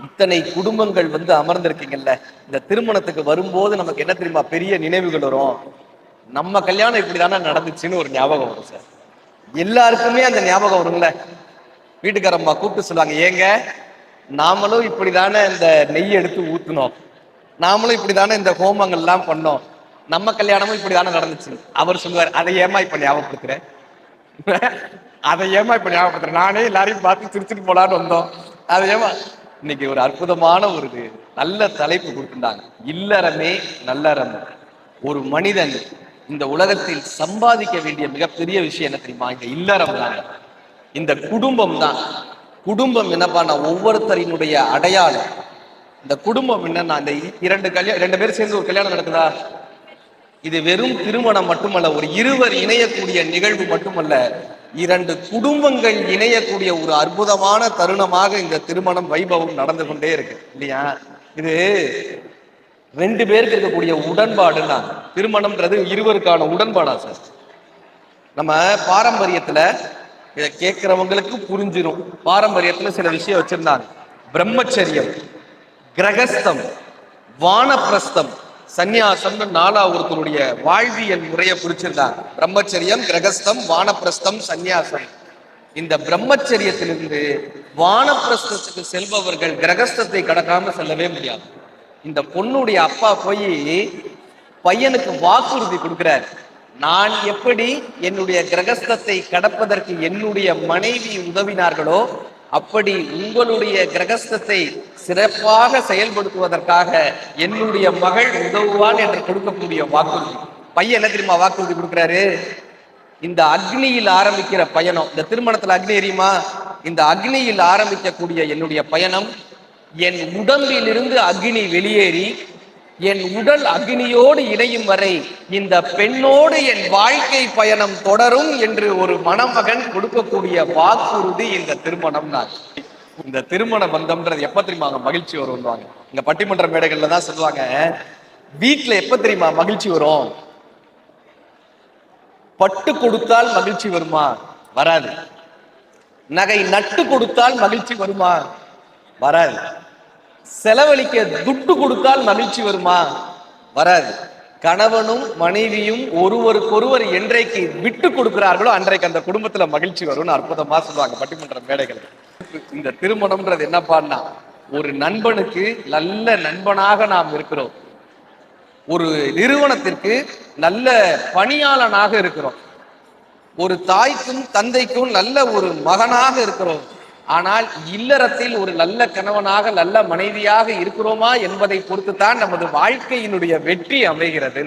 இத்தனை குடும்பங்கள் வந்து அமர்ந்திருக்கீங்கல்ல, இந்த திருமணத்துக்கு வரும்போது நமக்கு என்ன தெரியுமா பெரிய நினைவுகள் வரும்? நம்ம கல்யாணம் இப்படிதானே நடந்துச்சுன்னு ஒரு ஞாபகம் வரும் சார். எல்லாருக்குமே அந்த ஞாபகம் வரும்ல. வீட்டுக்காரம்மா கூப்பிட்டு சொல்லுவாங்க, ஏங்க நாமளும் இப்படிதானே இந்த நெய் எடுத்து ஊத்துனோம், நாமளும் இப்படிதானே இந்த ஹோமங்கள் எல்லாம் பண்ணோம், நம்ம கல்யாணமும் இப்படிதானே நடந்துச்சு. அவர் சொல்லுவார், அதை ஏமா இப்ப ஞாபகப்படுத்துறேன், அதை ஏமா இப்ப ஞாபகப்படுத்துறேன், நானே எல்லாரையும் பார்த்து சிரிச்சுட்டு போலான்னு வந்தோம், அதை ஏமா. இன்னைக்கு ஒரு அற்புதமான ஒரு நல்ல தலைப்பு கொடுத்துட்டாங்க, இல்லறமே நல்லறம். ஒரு மனிதன் இந்த உலகத்தில் சம்பாதிக்க வேண்டிய மிகப்பெரிய விஷயம் என்ன தெரியுமா? இந்த இல்லறம் தான், இந்த குடும்பம் தான். குடும்பம் என்னப்பா, நான் ஒவ்வொருத்தரினுடைய அடையாளம். இந்த குடும்பம் என்னன்னா, இந்த ரெண்டு பேரும் சேர்ந்து ஒரு கல்யாணம் நடக்குதா, இது வெறும் திருமணம் மட்டுமல்ல, ஒரு இருவர் இணையக்கூடிய நிகழ்வு மட்டுமல்ல, இரண்டு குடும்பங்கள் இணையக்கூடிய ஒரு அற்புதமான தருணமாக இந்த திருமணம் வைபவம் நடந்து கொண்டே இருக்கு இல்லையா? இது ரெண்டு பேருக்கு இருக்கக்கூடிய உடன்பாடுன்னா, திருமணம்ன்றது இருவருக்கான உடன்பாடா சார்? நம்ம பாரம்பரியத்துல இதை கேட்கிறவங்களுக்கு புரிஞ்சிடும். பாரம்பரியத்துல சில விஷயம் வச்சிருந்தாங்க. பிரம்மச்சரியம், கிரகஸ்தம், வானப்பிரஸ்தம், சந்நியாசம், நாலா ஒருத்தருடைய வாழ்வியல் முறையை புரிச்சிருந்தாங்க. பிரம்மச்சரியம், கிரகஸ்தம், வானப்பிரஸ்தம், சந்நியாசம். இந்த பிரம்மச்சரியத்திலிருந்து வானப்பிரஸ்தத்துக்கு செல்பவர்கள் கிரகஸ்தத்தை கடக்காம செல்லவே முடியாது. இந்த பொண்ணுடைய அப்பா போய் பையனுக்கு வாக்குறுதி கொடுக்கிறார், நான் எப்படி என்னுடைய கிரகஸ்தத்தை கடப்பதற்கு என்னுடைய மனைவி உதவினார்களோ அப்படி உங்களுடைய கிரகஸ்தத்தை சிறப்பாக செயல்படுத்துவதற்காக என்னுடைய மகள் உதவுவாள் என்று கொடுக்கக்கூடிய வாக்குறுதி. பையன் என்ன தெரியுமா வாக்குறுதி கொடுக்கிறாரு? இந்த அக்னியில் ஆரம்பிக்கிற பயணம், இந்த திருமணத்துல அக்னி எரியுமா, இந்த அக்னியில் ஆரம்பிக்கக்கூடிய என்னுடைய பயணம், என் உடம்பிலிருந்து அக்னி வெளியேறி என் உடல் அக்னியோடு இணையும் வரை இந்த பெண்ணோடு என் வாழ்க்கை பயணம் தொடரும் என்று ஒரு மணமகன் கொடுக்கக்கூடிய வாக்குறுதி இந்த திருமணம் தான். இந்த திருமண பந்தம்ன்றது எப்ப தெரியுமா மகிழ்ச்சி வருவாங்க? இங்க பட்டிமன்ற மேடைகள்ல தான் சொல்லுவாங்க, வீட்டுல எப்ப தெரியுமா மகிழ்ச்சி வரும்? பட்டு கொடுத்தால் மகிழ்ச்சி வருமா? வராது. நகை நட்டு கொடுத்தால் மகிழ்ச்சி வருமா? வராது. செலவழிக்க துட்டு கொடுத்தால் மகிழ்ச்சி வருமா? வராது. கணவனும் மனைவியும் ஒருவருக்கொருவர் என்றைக்கு விட்டு கொடுக்கிறார்களோ அன்றைக்கு அந்த குடும்பத்துல மகிழ்ச்சி வரும்னு அற்புதமா சொல்லுவாங்க பட்டிமன்ற மேடைகள். இந்த திருமணம்ன்றது என்னப்பான்னா, ஒரு நண்பனுக்கு நல்ல நண்பனாக நாம் இருக்கிறோம், ஒரு நிறுவனத்திற்கு நல்ல பணியாளனாக இருக்கிறோம், ஒரு தாய்க்கும் தந்தைக்கும் நல்ல ஒரு மகனாக இருக்கிறோம். ஆனால் இல்லறத்தில் ஒரு நல்ல கணவனாக நல்ல மனைவியாக இருக்கிறோமா என்பதை பொறுத்து தான் நமது வாழ்க்கையினுடைய வெற்றி அமைகிறது.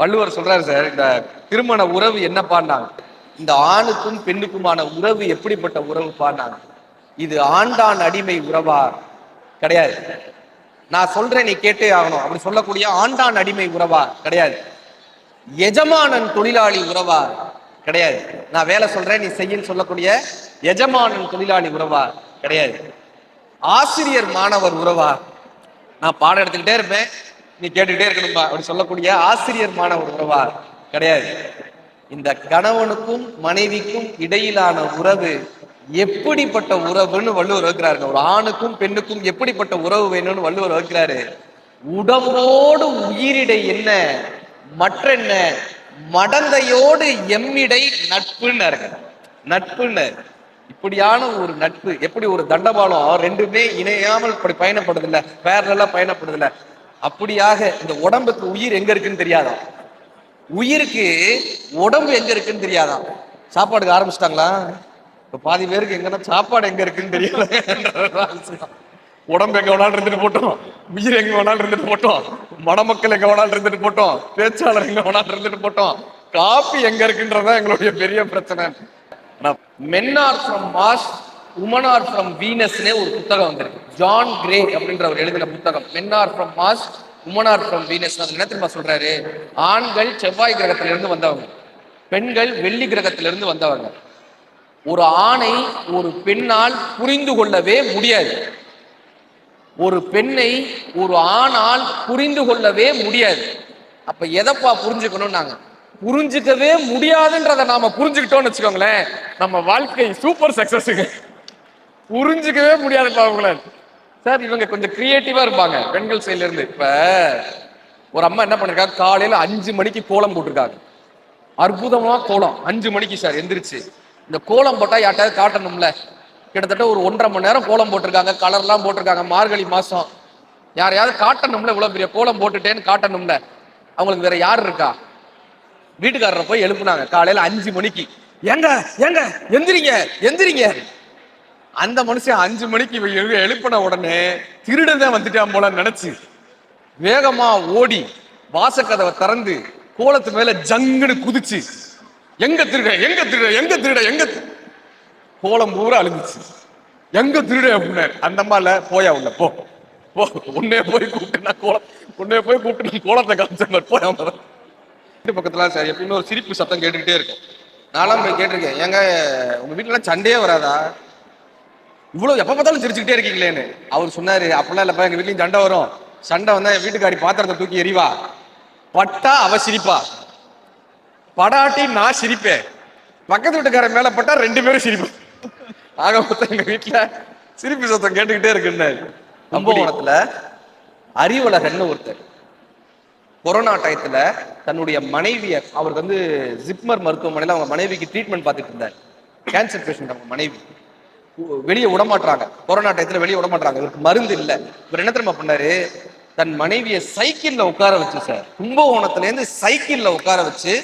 வள்ளுவர் சொல்றாரு சார், இந்த திருமண உறவு என்ன பாண்டாங்க, இந்த ஆணுக்கும் பெண்ணுக்குமான உறவு எப்படிப்பட்ட உறவு பாண்டாங்க, இது ஆண்டான் அடிமை உறவா? கிடையாது. நான் சொல்றேன் நீ கேட்டே ஆகணும் அப்படி சொல்லக்கூடிய ஆண்டான் அடிமை உறவா? கிடையாது. எஜமானன் தொழிலாளி உறவா? கிடையாது. நான் வேலை சொல்றேன் நீ செய்யன்னு சொல்லக்கூடிய எஜமானன் தொழிலாளி உறவா? கிடையாது. ஆசிரியர் மாணவர் உறவா? நான் பாடம் எடுத்துக்கிட்டே இருப்பேன் நீ கேட்டுக்கிட்டே இருக்கணும்பா அப்படி சொல்லக்கூடிய ஆசிரியர் மாணவர் உறவா? கிடையாது. இந்த கணவனுக்கும் மனைவிக்கும் இடையிலான உறவு எப்படிப்பட்ட உறவுன்னு வள்ளுவர் வகுக்கிறார்கள். ஒரு ஆணுக்கும் பெண்ணுக்கும் எப்படிப்பட்ட உறவு வேணும்னு வள்ளுவர் வகுக்கிறாரு. உடம்போடு உயிரிடை என்ன மற்ற என்ன, மடந்தையோடு எம்மிடை நட்புன்னு இருக்கு. நட்புன்னு இப்படியான ஒரு நட்பு, எப்படி ஒரு தண்டபாலம் ரெண்டுமே இணையாமல் இப்படி பயணப்படுது இல்ல, பேரலா பயணப்படுது இல்ல, அப்படியாக இந்த உடம்புக்கு உயிர் எங்க இருக்குன்னு தெரியாதான், உயிருக்கு உடம்பு எங்க இருக்குன்னு தெரியாதான். சாப்பாடுக்கு ஆரம்பிச்சிட்டாங்களா? இப்ப பாதி பேருக்கு எங்கன்னா சாப்பாடு எங்க இருக்குன்னு தெரியல. உடம்பு எங்க வேணாலும் இருந்துட்டு போட்டோம், உயிர் எங்க வேணாலும் இருந்துட்டு போட்டோம், மணமக்கள் எங்க வேணாலும் இருந்துட்டு போட்டோம், பேச்சாளர் எங்க வேணாலும் இருந்துட்டு போட்டோம், காப்பி எங்க இருக்குன்றதான் எங்களுடைய பெரிய பிரச்சனை. Men are from Mars, women are from Venus ஒரு புத்தகம் வந்திருக்கு. ஜான் கிரே அப்படின்ற ஒரு எழுதின புத்தகம். Men are from Mars, women are from Venus. அது என்ன தெரியுமா சொல்றாரு? ஆண்கள் செவ்வாய் கிரகத்திலிருந்து வந்தவங்க, பெண்கள் வெள்ளி கிரகத்திலிருந்து வந்தவங்க. ஒரு ஆணை ஒரு பெண்ணால் புரிந்து கொள்ளவே முடியாது, ஒரு பெண்ணை ஒரு ஆணால் புரிந்து கொள்ளவே முடியாது. அப்ப எதப்பா புரிஞ்சுக்கணும்? நாங்க புரிஞ்சுக்கவே முடியாதுன்றதை நாம புரிஞ்சுக்கிட்டோம்னு வச்சுக்கோங்களேன், நம்ம வாழ்க்கை சூப்பர் சக்சஸுங்க. புரிஞ்சுக்கவே முடியாதுப்பா உங்களை, சார் இவங்க கொஞ்சம் கிரியேட்டிவா இருப்பாங்க பெண்கள் சைட்ல இருந்து. இப்ப ஒரு அம்மா என்ன பண்ணிருக்காங்க, காலையில 5 மணிக்கு கோலம் போட்டிருக்காங்க. அற்புதமா கோலம் 5 மணிக்கு சார் எந்திரிச்சு. இந்த கோலம் போட்டா யார்ட்டாவது காட்டணும்ல. கிட்டத்தட்ட ஒரு 1.5 மணி நேரம் கோலம் போட்டிருக்காங்க, கலர்லாம் போட்டிருக்காங்க, மார்கழி மாசம். யாரையாவது காட்டணும்ல, இவ்வளவு பெரிய கோலம் போட்டுட்டேன்னு காட்டணும்ல. அவங்களுக்கு வேற யார் இருக்கா? வீட்டுக்காரரை போய் எழுப்புனாங்க காலையில 5 மணிக்கு. ஏங்க ஏங்க எந்திரிங்க எந்திரிங்க. அந்த மனுஷன் 5 மணிக்கு எழுப்பின உடனே திருடன் வந்துட்டான் போல நினைச்சு வேகமா ஓடி வாசக்கதவை திறந்து கோலத்து மேல ஜங்குன்னு குதிச்சு, எங்க திருட எங்க திருட எங்க திருட எங்க கோலம் பூரா அழுந்துச்சு. எங்க திருட அப்படின்னாரு. அந்த அம்மால போயா உள்ள போ போ, உன்னே போய் கூப்பிட்டு நான் கோலம், உன்னே போய் கூப்பிட்டு நான் கோலத்தை காமிச்ச மாதிரி போயா. வீட்டு பக்கத்துல சார் எப்பயுமே ஒரு சிரிப்பு சத்தம் கேட்டுக்கிட்டே இருக்கும். நான்லாம் போய் கேட்டிருக்கேன், ஏங்க உங்க வீட்டுல சண்டையே வராதா, இவ்வளவு எப்ப பார்த்தாலும் சிரிச்சுக்கிட்டே இருக்கீங்களேன்னு. அவர் சொன்னாரு, அப்படிலாம் இல்லப்பா, எங்க வீட்லயும் சண்டை வரும். சண்டை வந்தா என் வீட்டுக்காரி பாத்திரத்தை தூக்கி எறிவா, பட்டா அவ சிரிப்பா, படாட்டி நான் சிரிப்பேன், பக்கத்து வீட்டுக்கார மேல பட்டா 2 பேரும் சிரிப்போம். ஆக மொத்தம் எங்க வீட்டுல சிரிப்பு சத்தம் கேட்டுக்கிட்டே இருக்குன்னு. கும்பகோணத்துல அறிவழகன்னு ஒருத்தர் கொரோனா டயத்துல தன்னுடைய மனைவிய, அவருக்கு வந்து ஜிப்மர் மருத்துவமனையில அவங்க மனைவிக்கு ட்ரீட்மெண்ட் பார்த்துட்டு இருந்தார். கேன்சர் பேஷண்ட் அவங்க மனைவி. வெளியே விடமாட்டாங்க, கொரோனா டயத்துல வெளியே விடமாட்டாங்க, இவருக்கு மருந்து இல்லை. இவர் என்ன தெரியுமா பண்ணாரு, தன் மனைவியை சைக்கிள்ல உட்கார வச்சு சார், கும்பகோணத்துல இருந்து சைக்கிள்ல உட்கார வச்சு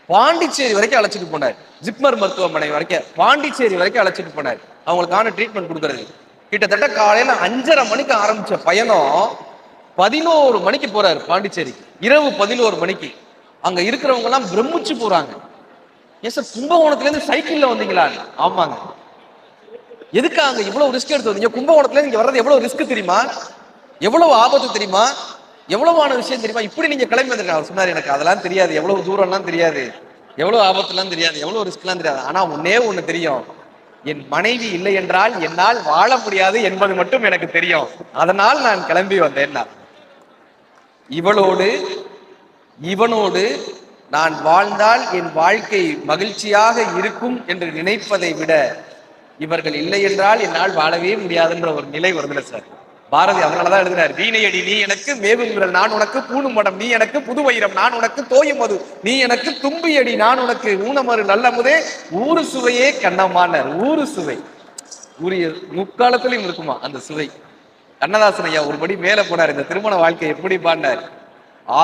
பாண்டிச்சேரி வரைக்கும் அழைச்சிட்டு போனார். ஜிப்மர் மருத்துவமனை வரைக்கும், பாண்டிச்சேரி வரைக்கும் அழைச்சிட்டு போனார் அவங்களுக்கான ட்ரீட்மெண்ட் கொடுக்கறது. கிட்டத்தட்ட காலையில 5:30 மணிக்கு ஆரம்பிச்ச பயணம் 11 மணிக்கு போறாரு பாண்டிச்சேரி, இரவு 11 மணிக்கு. அங்க இருக்கிறவங்க எல்லாம் பிரமிச்சு போறாங்க. ஏன் சார் கும்பகோணத்துல இருந்து சைக்கிள்ல வந்தீங்களா? ஆமாங்க. எதுக்காக இவ்வளவு ரிஸ்க் எடுத்து வந்தீங்க? கும்பகோணத்துல இங்க வர்றது எவ்வளவு ரிஸ்க் தெரியுமா, எவ்வளவு ஆபத்து தெரியுமா, எவ்வளவான விஷயம் தெரியுமா, இப்படி நீங்க கிளம்பி வந்துருக்க. அவர் சொன்னாரு, எனக்கு அதெல்லாம் தெரியாது, எவ்வளவு தூரம்லாம் தெரியாது, எவ்வளவு ஆபத்துலாம் தெரியாது, எவ்வளவு ரிஸ்க்லாம் தெரியாது. ஆனா ஒன்னே ஒண்ணு தெரியும், என் மனைவி இல்லை என்றால் என்னால் வாழ முடியாது என்பது மட்டும் எனக்கு தெரியும். அதனால் நான் கிளம்பி வந்தேன். இவளோடு இவனோடு நான் வாழ்ந்தால் என் வாழ்க்கை மகிழ்ச்சியாக இருக்கும் என்று நினைப்பதை விட, இவர்கள் இல்லை என்றால் என்னால் வாழவே முடியாதுன்ற ஒரு நிலை வருதுல சார். பாரதி அதனாலதான் எழுதினார், வீணையடி நீ எனக்கு, மேவுங்கள் நான் உனக்கு, பூணும் மடம் நீ எனக்கு, புது வைரம் நான் உனக்கு, தோயும் மது நீ எனக்கு, தும்பியடி நான் உனக்கு, ஊனமறு நல்லமுதே ஊறு சுவையே கண்ணம்மானார். ஊறு சுவை உரிய முக்காலத்திலையும் இருக்குமா அந்த சுவை. கண்ணதாசன் ஐயா ஒருபடி மேல போனார், இந்த திருமண வாழ்க்கை எப்படி பாண்டார்.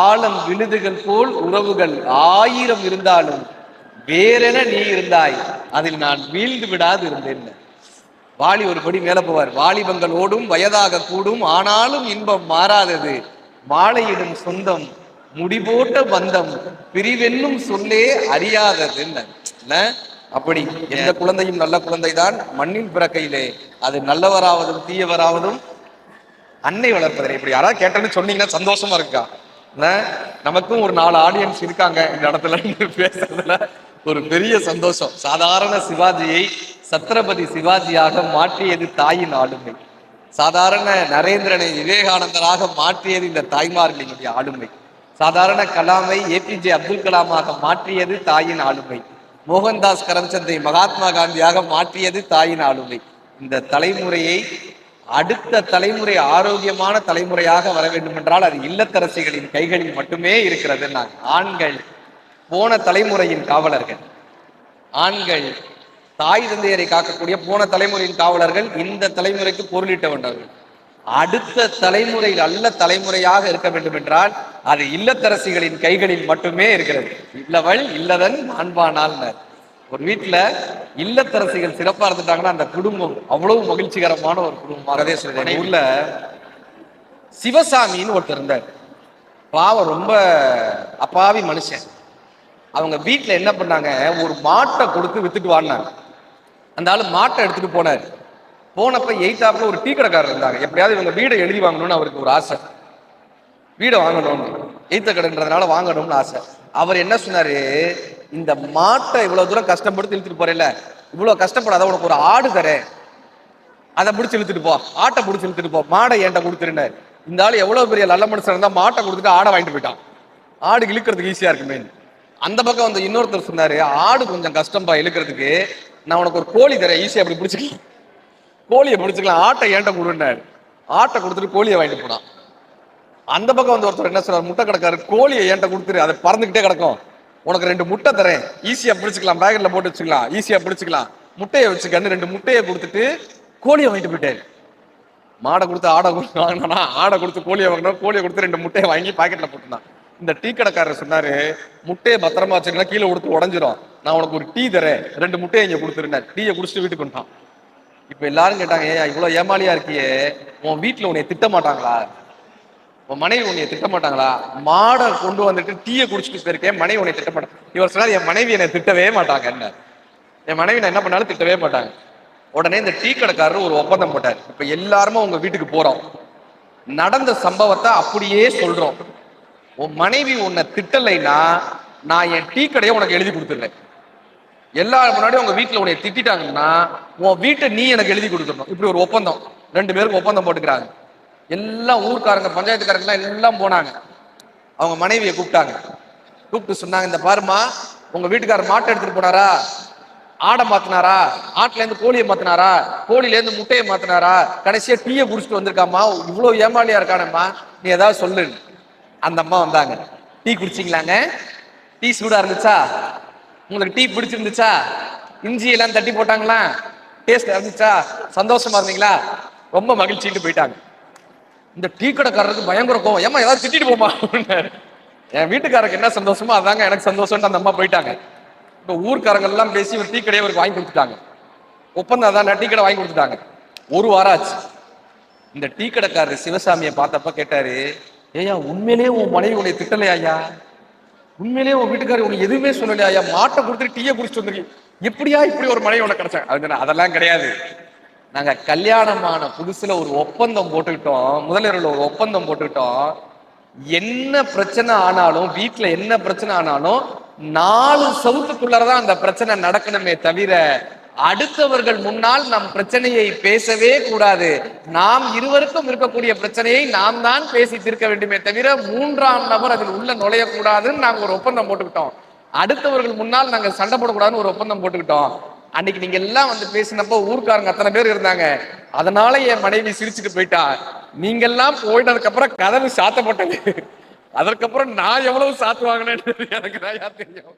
ஆழம் விழுதுகள் போல் உறவுகள் 1000 இருந்தாலும் வேறென நீ இருந்தாய், அதில் நான் வீழ்ந்து விடாது இருந்தேன். வாலி ஒருபடி மேல போவார், வாலிபங்கள் ஓடும் வயதாக கூடும் ஆனாலும் இன்பம் மாறாதது, மாலையிடும் சொந்தம் முடிபோட்ட பந்தம் பிரிவென்னும் சொல்லே அறியாததுன்னு. அப்படி எந்த குழந்தையும் நல்ல குழந்தைதான், மண்ணின் பிறக்கையிலே அது நல்லவராவதும் தீயவராவதும் அன்னை வளர்ப்பதில்லை. இப்படி யாராவது கேட்டேன்னு சொன்னீங்கன்னா சந்தோஷமா இருக்கா? நமக்கும் ஒரு 4 ஆடியன்ஸ் இருக்காங்க இந்த இடத்துல பேசுறதுல ஒரு பெரிய சந்தோஷம். சாதாரண சிவாஜியை சத்ரபதி சிவாஜியாக மாற்றியது தாயின் ஆளுமை, சாதாரண நரேந்திரனை விவேகானந்தராக மாற்றியது இந்த தாய்மார்களினுடைய ஆளுமை, சாதாரண கலாமை ஏபிஜே அப்துல் கலாமாக மாற்றியது தாயின் ஆளுமை, மோகன்தாஸ் கரம்சந்தை மகாத்மா காந்தியாக மாற்றியது தாயின் ஆளுமை. இந்த தலைமுறையை அடுத்த தலைமுறை ஆரோக்கியமான தலைமுறையாக வர வேண்டும் என்றால் அது இல்லத்தரசிகளின் கைகளில் மட்டுமே இருக்கிறது. ஆண்கள் போன தலைமுறையின் காவலர்கள், ஆண்கள் தாய் தந்தையரை காக்கக்கூடிய போன தலைமுறையின் காவலர்கள் இந்த தலைமுறைக்கு பொருளிட்ட வேண்டவர்கள். அடுத்த தலைமுறை நல்ல தலைமுறையாக இருக்க வேண்டும் என்றால் அது இல்லத்தரசிகளின் கைகளில் மட்டுமே இருக்கிறது. இல்லவள் இல்லதன் மாண்பானால். ஒரு வீட்டுல இல்லத்தரசிகள் சிறப்பா இருந்துட்டாங்கன்னா அந்த குடும்பம் அவ்வளவு மகிழ்ச்சிகரமான ஒரு குடும்பமாக. ஊர்ல சிவசாமின்னு ஒருத்தர் இருந்தார். பாவம், ரொம்ப அப்பாவி மனுஷன். அவங்க வீட்டுல என்ன பண்ணாங்க, ஒரு மாட்டை கொடுத்து வித்துட்டு வாடினாங்க. அந்த ஆளு மாட்டை எடுத்துட்டு போனார். போனப்ப எய்தாப்புல ஒரு டீ கடைக்காரர் இருந்தாங்க. எப்படியாவது இவங்க வீடை எழுதி வாங்கணும்னு அவருக்கு ஒரு ஆசை, வீடை வாங்கணும்னு, எய்த்த கடைன்றதுனால வாங்கணும்னு ஆசை. அவர் என்ன சொன்னாரு, இந்த மாட்டை இவ்வளவு தூரம் கஷ்டப்படுத்தி இழுத்துட்டு போறேன்ல, இவ்வளவு கஷ்டப்படாத, உனக்கு ஒரு ஆடு தரேன், அதை பிடிச்சி இழுத்துட்டு போ, ஆட்டை பிடிச்சி இழுத்துட்டு போ, மாடை என்கிட்ட கொடுத்துருந்தாரு. இந்த ஆளு எவ்வளவு பெரிய நல்ல மனுஷன் இருந்தா மாட்டை கொடுத்துட்டு ஆடை வாங்கிட்டு போயிட்டான். ஆடு இழுக்கிறதுக்கு ஈஸியா இருக்குமே. அந்த பக்கம் வந்து இன்னொருத்தர் சொன்னாரு, ஆடு கொஞ்சம் கஷ்டம்பா இழுக்கிறதுக்கு, நான் உனக்கு ஒரு கோழி தரேன், ஈஸியா அப்படி பிடிச்சிக்கலாம், கோழியை பிடிச்சிக்கலாம், ஆட்டை ஏன்ட்ட கொடுன்னாரு. ஆட்டை கொடுத்துட்டு கோழியை வாங்கிட்டு போனான். அந்த பக்கம் வந்து ஒருத்தர் என்ன சொல்றாரு, முட்டை கிடக்காரு, கோழியை என்கிட்ட கொடுத்துரு, அதை பறந்துகிட்டே கிடக்கும், உனக்கு 2 முட்டை தரேன், ஈஸியா பிடிச்சிக்கலாம், பேக்கெட்ல போட்டு வச்சுக்கலாம், ஈஸியா பிடிச்சிக்கலாம், முட்டையை வச்சுக்கன்னு 2 முட்டையை கொடுத்துட்டு கோழியை வாங்கிட்டு போயிட்டாரு. மாடை கொடுத்து ஆடை கொடுத்து வாங்கினா, ஆடை கொடுத்து கோழியை வாங்கினா, கோழியை கொடுத்து 2 முட்டையை வாங்கி பாக்கெட்ல போட்டுனான். இந்த டீ கடைக்காரர் சொன்னாரு, முட்டையை பத்திரமா வச்சுக்கலாம், கீழே கொடுத்து உடஞ்சிரும், நான் உனக்கு ஒரு டீ தரேன், 2 முட்டையை இங்க கொடுத்துருந்தேன். டீயை குடிச்சிட்டு வீட்டுக்கு வந்துட்டான். இப்ப எல்லாரும் கேட்டாங்க, ஏன் இவ்வளவு ஏமாளியா இருக்கியே, உன் வீட்டுல உன்னை திட்ட மாட்டாங்களா, உன் மனைவி உன்னை திட்ட மாட்டாங்களா? மாடை கொண்டு வந்துட்டு டீயை குடிச்சிட்டு போயிருக்கேன், மனைவி உன்னை திட்ட மாட்டாங்க. இவர் சொன்னார், என் மனைவி என்னை திட்டவே மாட்டாங்க, என்ன என் மனைவி நான் என்ன பண்ணாலும் திட்டவே மாட்டாங்க. உடனே இந்த டீ கடைக்காரர் ஒரு ஒப்பந்தம் போட்டார். இப்ப எல்லாருமே உங்க வீட்டுக்கு போறோம், நடந்த சம்பவத்தை அப்படியே சொல்றோம், உன் மனைவி உன்னை திட்டலைன்னா நான் என் டீ கடையை உனக்கு எழுதி கொடுத்துருவேன். எல்லாரும் முன்னாடி உங்க வீட்டுல உன்னை திட்டாங்கன்னா உன் வீட்டை நீ எனக்கு எழுதி கொடுத்துடணும். இப்படி ஒரு ஒப்பந்தம் 2 பேருக்கு ஒப்பந்தம் போட்டுக்கிறாங்க. எல்லாம் ஊர்க்காரங்க, பஞ்சாயத்துக்காரங்க எல்லாம் போனாங்க. அவங்க மனைவியை கூப்பிட்டாங்க. கூப்பிட்டு சொன்னாங்க, இந்த பாருமா, உங்க வீட்டுக்காரர் மாட்டை எடுத்துட்டு போனாரா, ஆடை மாத்தினாரா, ஆட்டுல இருந்து கோழியை மாத்தினாரா, கோழில இருந்து முட்டையை மாத்தினாரா, கடைசியா டீயை குடிச்சிட்டு வந்திருக்காமா, இவ்வளவு ஏமாளியா இருக்கானம்மா, நீ ஏதாவது சொல்லு. அந்த அம்மா வந்தாங்க. டீ குடிச்சிங்களாங்க, டீ சூடா இருந்துச்சா, உங்களுக்கு டீ பிடிச்சிருந்துச்சா, இஞ்சி எல்லாம் தட்டி போட்டாங்களா, டேஸ்ட் இருந்துச்சா, சந்தோஷமா இருந்தீங்களா, ரொம்ப மகிழ்ச்சிட்டு போயிட்டாங்க. இந்த டீ கடைக்காரருக்கு பயங்கர கோவம், ஏமா ஏதாவது திட்டிட்டு போமா, என் வீட்டுக்காரருக்கு என்ன சந்தோஷமோ அதாங்க எனக்கு சந்தோஷம். அந்த அம்மா போயிட்டாங்க. இப்ப ஊர்க்காரங்க எல்லாம் பேசி ஒரு டீ கடையை அவருக்கு வாங்கி கொடுத்துட்டாங்க. ஒப்பந்தம் தான், டீ கடை வாங்கி கொடுத்துட்டாங்க. 1 வாரம் ஆச்சு. இந்த டீ கடைக்காரர் சிவசாமியை பார்த்தப்ப கேட்டாரு, ஏயா உண்மையிலேயே உன் மனைவி உன்னை திட்டலையா, உண்மையிலேயே உன் வீட்டுக்காரர் உனக்கு எதுவுமே சொல்லலையா, மாட்டை கொடுத்துட்டு டீயை குடிச்சிட்டு வந்துருக்கீங்க, எப்படியா இப்படி ஒரு மனைவி உனக்கு கிடைச்சாங்க? அதெல்லாம் கிடையாது, நாங்க கல்யாணமான புதுசுல ஒரு ஒப்பந்தம் போட்டுக்கிட்டோம், முதலிரவுல ஒரு ஒப்பந்தம் போட்டுக்கிட்டோம், என்ன பிரச்சனை ஆனாலும், வீட்டுல என்ன பிரச்சனை ஆனாலும் 4 சவுத்துக்குள்ளதான் அந்த பிரச்சனை நடக்கணுமே தவிர அடுத்தவர்கள் முன்னால் நம் பிரச்சனையை பேசவே கூடாது. நாம் இருவருக்கும் இருக்கக்கூடிய பிரச்சனையை நாம் தான் பேசி தீர்க்க வேண்டுமே தவிர 3ஆம் நபர் அதில் உள்ள நுழையக்கூடாதுன்னு நாங்க ஒரு ஒப்பந்தம் போட்டுக்கிட்டோம். அடுத்தவர்கள் முன்னால் நாங்க சண்டை போடக்கூடாதுன்னு ஒரு ஒப்பந்தம் போட்டுக்கிட்டோம். அன்னைக்கு நீங்க எல்லாம் வந்து பேசினப்போ ஊர்க்காரங்க அத்தனை பேர் இருந்தாங்க. அதனால என் மனைவி சிரிச்சுட்டு போயிட்டா. நீங்க எல்லாம் போயிட்டதுக்கு அப்புறம் கதவு சாத்தப்பட்டது. அதற்கப்புறம் நான் எவ்வளவு சாத்து வாங்கினேன்னு எனக்கு தான் தெரியும்.